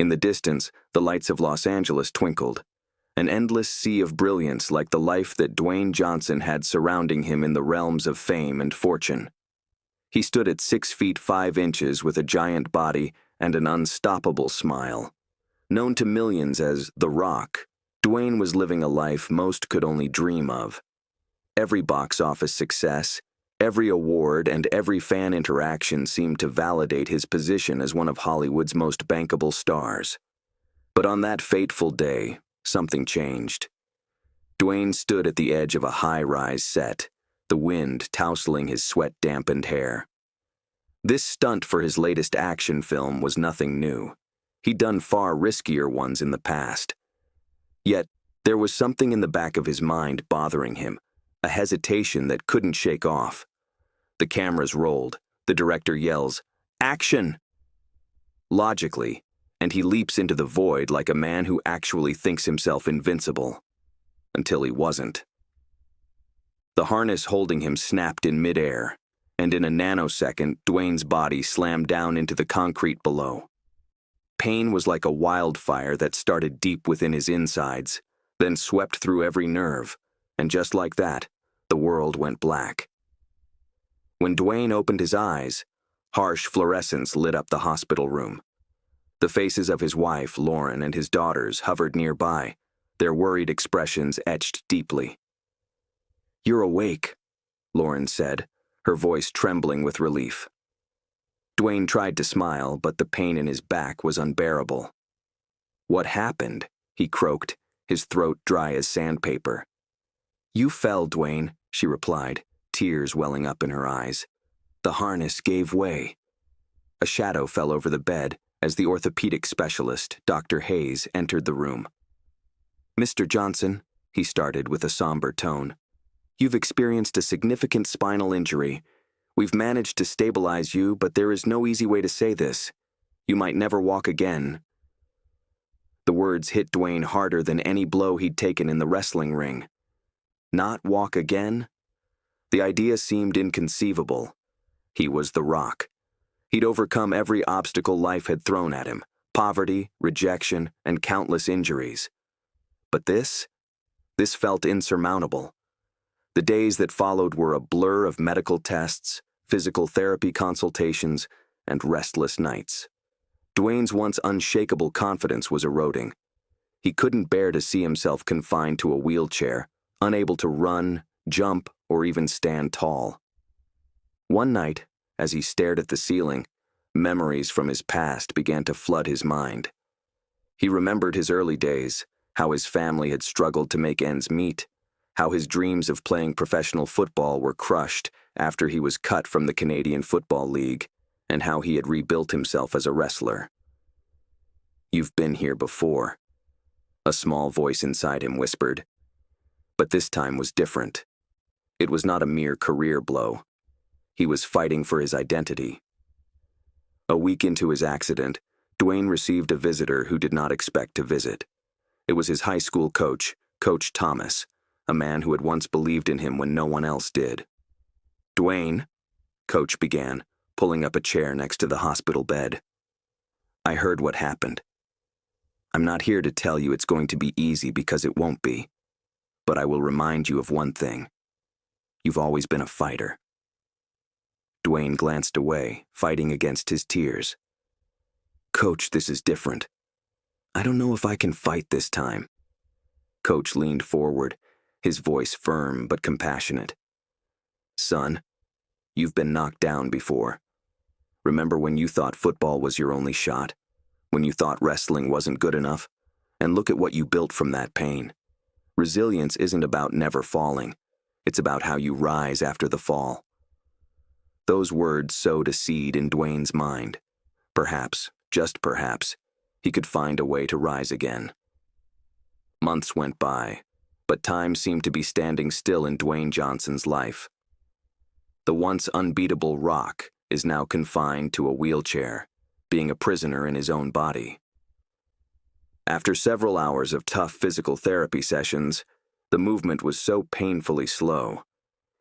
In the distance, the lights of Los Angeles twinkled, an endless sea of brilliance like the life that Dwayne Johnson had surrounding him in the realms of fame and fortune. He stood at 6 feet 5 inches with a giant body and an unstoppable smile. Known to millions as The Rock, Dwayne was living a life most could only dream of. Every box office success, every award, and every fan interaction seemed to validate his position as one of Hollywood's most bankable stars. But on that fateful day, something changed. Dwayne stood at the edge of a high-rise set, the wind tousling his sweat-dampened hair. This stunt for his latest action film was nothing new. He'd done far riskier ones in the past. Yet, there was something in the back of his mind bothering him, a hesitation that couldn't shake off. The cameras rolled, the director yells, "Action!" Logically, and he leaps into the void like a man who actually thinks himself invincible. Until he wasn't. The harness holding him snapped in midair, and in a nanosecond, Dwayne's body slammed down into the concrete below. Pain was like a wildfire that started deep within his insides, then swept through every nerve, and just like that, the world went black. When Dwayne opened his eyes, harsh fluorescence lit up the hospital room. The faces of his wife, Lauren, and his daughters hovered nearby, their worried expressions etched deeply. "You're awake," Lauren said, her voice trembling with relief. Dwayne tried to smile, but the pain in his back was unbearable. "What happened?" he croaked, his throat dry as sandpaper. "You fell, Dwayne," she replied, tears welling up in her eyes. The harness gave way. A shadow fell over the bed as the orthopedic specialist, Dr. Hayes, entered the room. "Mr. Johnson," he started with a somber tone, "you've experienced a significant spinal injury. We've managed to stabilize you, but there is no easy way to say this. You might never walk again." The words hit Dwayne harder than any blow he'd taken in the wrestling ring. Not walk again? The idea seemed inconceivable. He was The Rock. He'd overcome every obstacle life had thrown at him: poverty, rejection, and countless injuries. But this felt insurmountable. The days that followed were a blur of medical tests, physical therapy consultations, and restless nights. Dwayne's once unshakable confidence was eroding. He couldn't bear to see himself confined to a wheelchair, unable to run, jump, or even stand tall. One night, as he stared at the ceiling, memories from his past began to flood his mind. He remembered his early days, how his family had struggled to make ends meet, how his dreams of playing professional football were crushed after he was cut from the Canadian Football League, and how he had rebuilt himself as a wrestler. "You've been here before," a small voice inside him whispered. But this time was different. It was not a mere career blow. He was fighting for his identity. A week into his accident, Dwayne received a visitor who did not expect to visit. It was his high school coach, Coach Thomas, a man who had once believed in him when no one else did. "Dwayne," Coach began, pulling up a chair next to the hospital bed. "I heard what happened. I'm not here to tell you it's going to be easy because it won't be, but I will remind you of one thing. You've always been a fighter." Dwayne glanced away, fighting against his tears. "Coach, this is different. I don't know if I can fight this time." Coach leaned forward, his voice firm but compassionate. "Son, you've been knocked down before. Remember when you thought football was your only shot? When you thought wrestling wasn't good enough? And look at what you built from that pain. Resilience isn't about never falling. It's about how you rise after the fall." Those words sowed a seed in Dwayne's mind. Perhaps, just perhaps, he could find a way to rise again. Months went by, but time seemed to be standing still in Dwayne Johnson's life. The once unbeatable Rock is now confined to a wheelchair, being a prisoner in his own body. After several hours of tough physical therapy sessions, the movement was so painfully slow.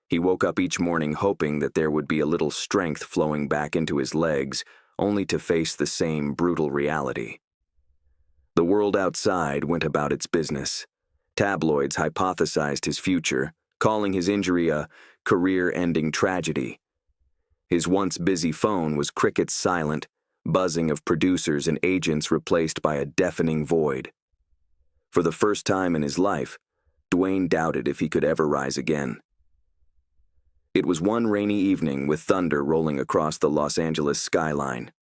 He woke up each morning hoping that there would be a little strength flowing back into his legs, only to face the same brutal reality. The world outside went about its business. Tabloids hypothesized his future, calling his injury a career-ending tragedy. His once busy phone was crickets silent, buzzing of producers and agents replaced by a deafening void. For the first time in his life, Dwayne doubted if he could ever rise again. It was one rainy evening with thunder rolling across the Los Angeles skyline.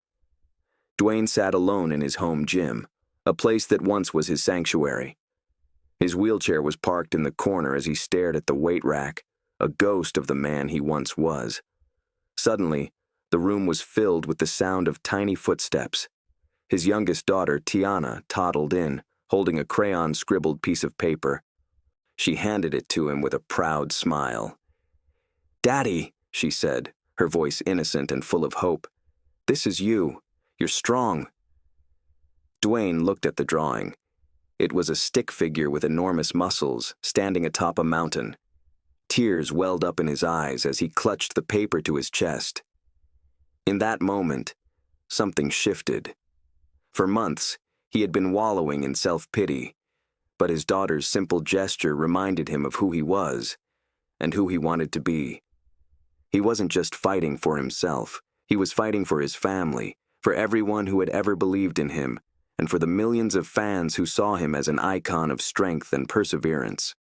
Dwayne sat alone in his home gym, a place that once was his sanctuary. His wheelchair was parked in the corner as he stared at the weight rack, a ghost of the man he once was. Suddenly, the room was filled with the sound of tiny footsteps. His youngest daughter, Tiana, toddled in, holding a crayon-scribbled piece of paper. She handed it to him with a proud smile. "Daddy," she said, her voice innocent and full of hope. "This is you. You're strong." Dwayne looked at the drawing. It was a stick figure with enormous muscles, standing atop a mountain. Tears welled up in his eyes as he clutched the paper to his chest. In that moment, something shifted. For months, he had been wallowing in self-pity, but his daughter's simple gesture reminded him of who he was and who he wanted to be. He wasn't just fighting for himself. He was fighting for his family, for everyone who had ever believed in him, and for the millions of fans who saw him as an icon of strength and perseverance.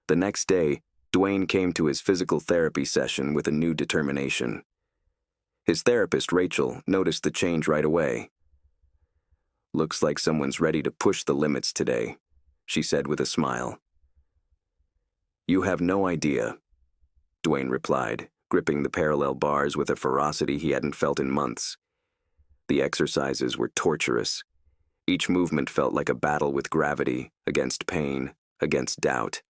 The next day, Dwayne came to his physical therapy session with a new determination. His therapist, Rachel, noticed the change right away. "Looks like someone's ready to push the limits today," she said with a smile. "You have no idea," Dwayne replied, gripping the parallel bars with a ferocity he hadn't felt in months. The exercises were torturous. Each movement felt like a battle with gravity, against pain, against doubt.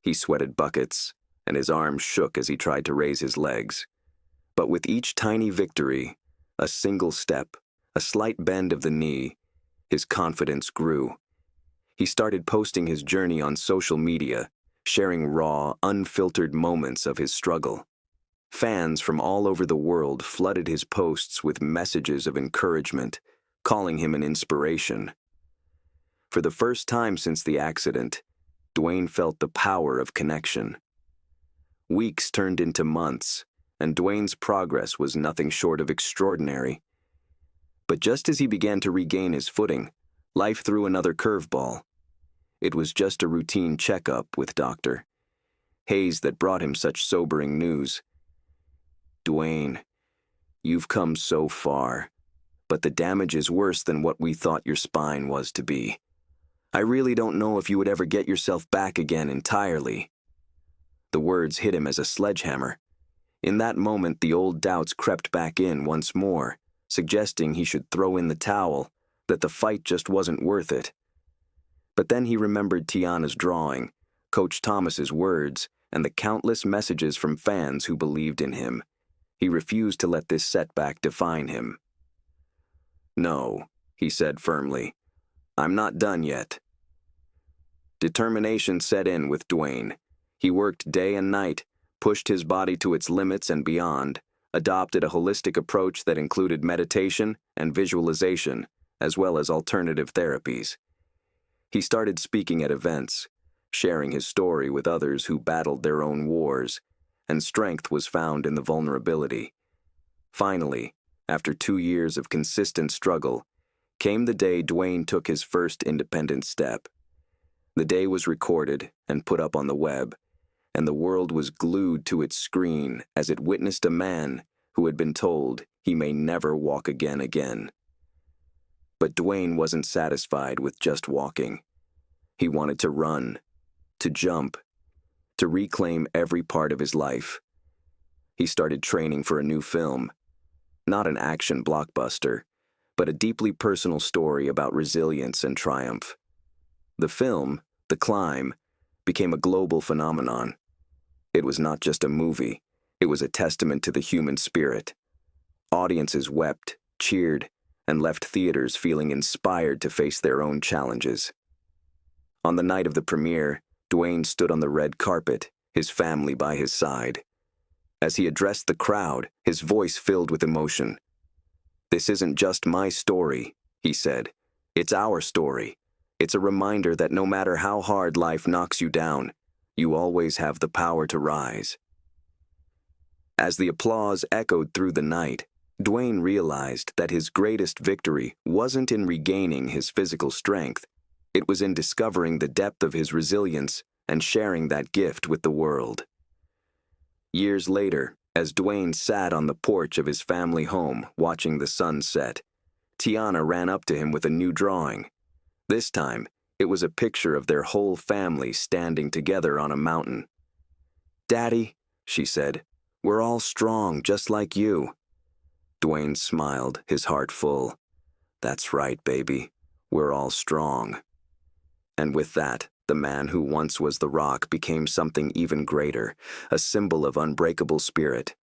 He sweated buckets, and his arms shook as he tried to raise his legs. But with each tiny victory, a single step, a slight bend of the knee, his confidence grew. He started posting his journey on social media, sharing raw, unfiltered moments of his struggle. Fans from all over the world flooded his posts with messages of encouragement, calling him an inspiration. For the first time since the accident, Dwayne felt the power of connection. Weeks turned into months, and Dwayne's progress was nothing short of extraordinary. But just as he began to regain his footing, life threw another curveball. It was just a routine checkup with Dr. Hayes that brought him such sobering news. "Dwayne, you've come so far, but the damage is worse than what we thought your spine was to be. I really don't know if you would ever get yourself back again entirely." The words hit him as a sledgehammer. In that moment, the old doubts crept back in once more, suggesting he should throw in the towel, that the fight just wasn't worth it. But then he remembered Tiana's drawing, Coach Thomas's words, and the countless messages from fans who believed in him. He refused to let this setback define him. "No," he said firmly. "I'm not done yet." Determination set in with Dwayne. He worked day and night, pushed his body to its limits and beyond, adopted a holistic approach that included meditation and visualization, as well as alternative therapies. He started speaking at events, sharing his story with others who battled their own wars, and strength was found in the vulnerability. Finally, after 2 years of consistent struggle, came the day Dwayne took his first independent step. The day was recorded and put up on the web, and the world was glued to its screen as it witnessed a man who had been told he may never walk again. But Dwayne wasn't satisfied with just walking. He wanted to run, to jump, to reclaim every part of his life. He started training for a new film, not an action blockbuster, but a deeply personal story about resilience and triumph. The film, The Climb, became a global phenomenon. It was not just a movie, it was a testament to the human spirit. Audiences wept, cheered, and left theaters feeling inspired to face their own challenges. On the night of the premiere, Dwayne stood on the red carpet, his family by his side. As he addressed the crowd, his voice filled with emotion. "This isn't just my story," he said. It's our story. It's a reminder that no matter how hard life knocks you down, you always have the power to rise. As the applause echoed through the night, Dwayne realized that his greatest victory wasn't in regaining his physical strength. It was in discovering the depth of his resilience and sharing that gift with the world. Years later, as Dwayne sat on the porch of his family home watching the sun set, Tiana ran up to him with a new drawing. This time, it was a picture of their whole family standing together on a mountain. "Daddy," she said, "we're all strong just like you." Dwayne smiled, his heart full. "That's right, baby. We're all strong." And with that, the man who once was the rock became something even greater, a symbol of unbreakable spirit,